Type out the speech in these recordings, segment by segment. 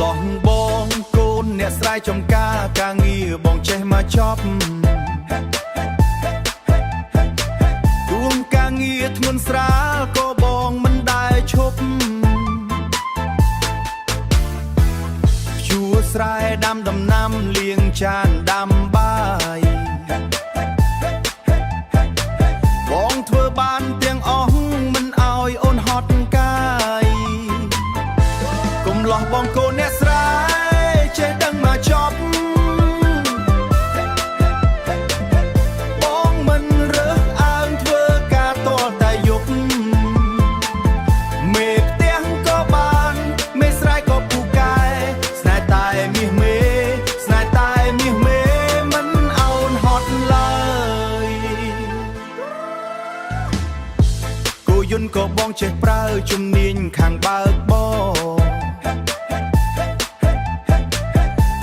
ឡោះបងកូនអ្នកស្រ័យចំការការងារបងចេះមកចប់ដួងការងារធ្ងន់ស្រាលក៏បងមិនដែលឈប់ជួស្រែដាំដំណាំលាងចានដាំបាយបងធ្វើបានទាំងអស់មិនអោយអូនហត់កាយកុំឡោះបងកូនអ្នកស្រែចេះដឹងមកចប់បងមិនរើសអើងធ្វើការតលតែយប់មេផ្ទះក៏បានមេស្រែក៏ពូកែស្នេហ៍តែមាសមេស្នេហ៍តែមាសមេមិនអោនហត់ឡើយគោយន្តក៏បងចេះប្រើជំនាញខាងបើកបរ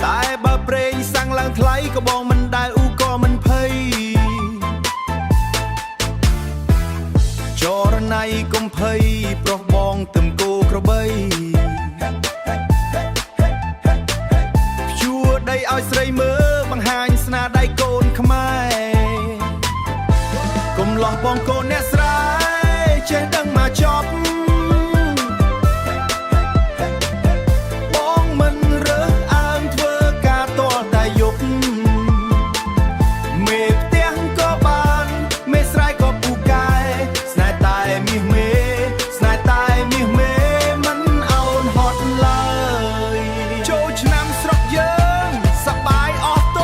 តែបើប្រេងសាំងឡើងថ្លៃក៏បងមិនដែលអ៊ូក៏មិនភ័យចរណៃកុំភ័យប្រុសបងទឹមគោក្របីភ្ជួរដីឲ្យស្រីមើលបង្ហាញស្នាដៃកូនខ្មែរកុំឡោះបងកូនអ្នកស្រែចេះដឹងមកចប់បងមិនរើសអើងធ្វើការតលតែយប់មេផ្ទះក៏បានមេស្រែក៏ពូកែស្នេហ៍តែមាសមេស្នេហ៍តែមាសមេមិនអោនហត់ឡើយចូលឆ្នាំស្រុកយើងសប្បាយអស់ត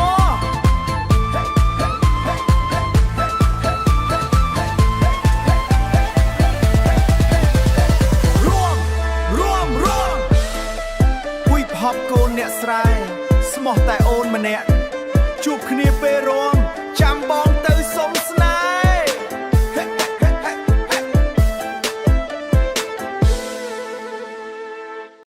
ពួយផប់កូនអ្នកស្រែស្មោះតែអូនម្នាក់ជួបគ្នាពេលរំចាំបងទៅសុំ